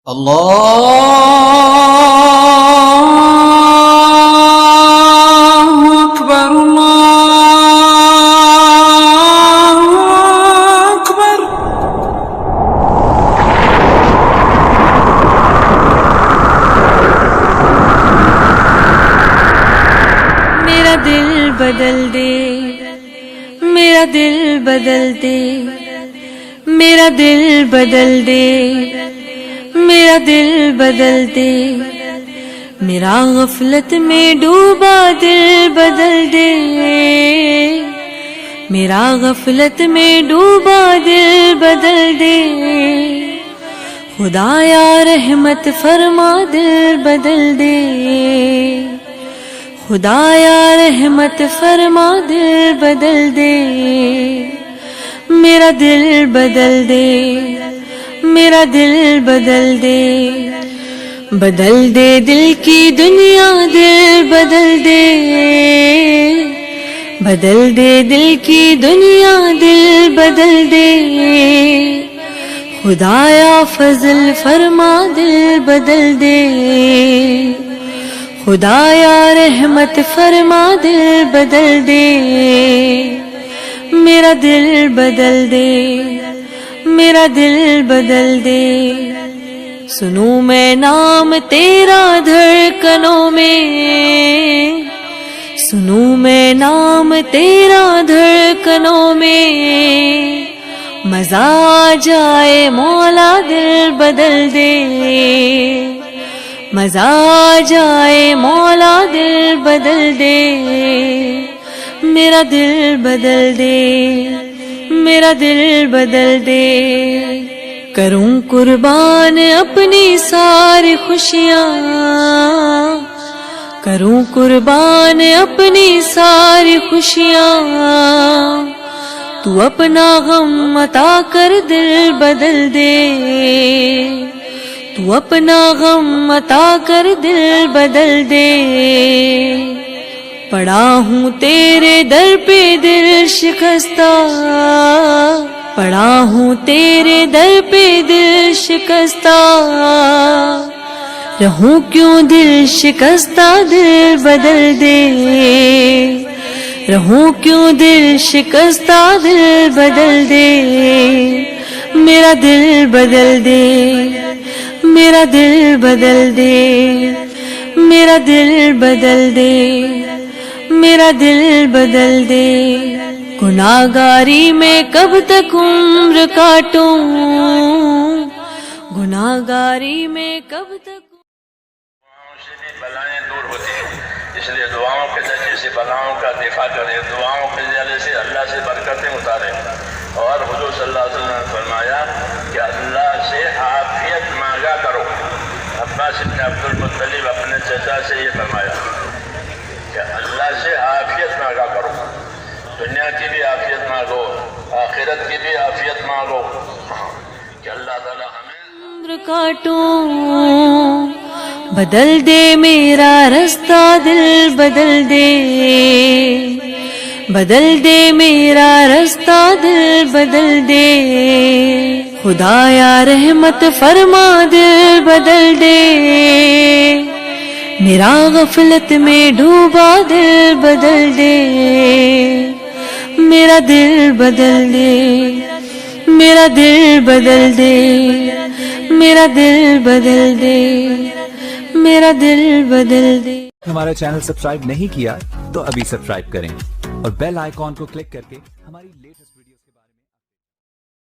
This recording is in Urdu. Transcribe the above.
اللہ اکبر اللہ اکبر۔ میرا دل بدل دے، میرا دل بدل دے، میرا دل بدل دے، میرا دل بدل دے، میرا غفلت میں ڈوبا دل بدل دے، میرا غفلت میں ڈوبا دل بدل دے، خدایا رحمت فرما دل بدل دے، خدایا رحمت فرما دل بدل دے، میرا دل بدل دے، میرا دل بدل دے، بدل دے دل کی دنیا دل بدل دے، بدل دے دل کی دنیا دل بدل دے، خدایا فضل فرما دل بدل دے، خدایا رحمت فرما دل بدل دے، میرا دل بدل دے، میرا دل بدل دے، سنوں میں نام تیرا دھڑکنوں میں، سنوں میں نام تیرا دھڑکنوں میں، مزہ آ جائے مولا دل بدل دے، مزہ آ جائے مولا دل بدل دے، میرا دل بدل دے، میرا دل بدل دے، کروں قربان اپنی ساری خوشیاں، کروں قربان اپنی ساری خوشیاں، تو اپنا غم عطا کر دل بدل دے، تو اپنا غم عطا کر دل بدل دے، پڑا ہوں تیرے در پہ دل شکستہ، پڑا ہوں تیرے در پہ دل شکستہ، رہوں کیوں دل شکستہ دل بدل دے، رہوں کیوں دل شکستہ دل بدل دے، میرا دل بدل دے، میرا دل بدل دے، میرا دل بدل دے، میرا دل بدل دے، گناہگاری میں کب تک عمر کاٹوں، گناہگاری میں کب تک۔ دعاؤں سے بھی بلائیں دور ہوتی ہیں، اس لیے دعاؤں کے ذریعے سے بلاؤں کا دفاع کریں، دعاؤں کے ذریعے سے اللہ سے برکتیں اتاریں، اور حضور صلی اللہ علیہ وسلم نے فرمایا کہ اللہ سے عافیت مانگا کرو۔ عباس بن عبد المطلب اپنے چچا سے یہ فرمایا کہ اللہ سے عافیت مانگا کرو، دنیا کی بھی عافیت مانگو، آخرت کی بھی عافیت مانگو، کہ اللہ تعالی ہمیں عمر کاٹوں، بدل دے میرا رستہ دل بدل دے، بدل دے میرا رستہ دل بدل دے، خدایا رحمت فرما دل بدل دے، میرا غفلت میں ڈوبا دل بدل دے، میرا دل بدل دے، میرا دل بدل دے، میرا دل بدل دے، میرا دل بدل دے۔ ہمارا چینل سبسکرائب نہیں کیا تو ابھی سبسکرائب کریں اور بیل آئیکن کو کلک کر کے ہماری لیٹسٹ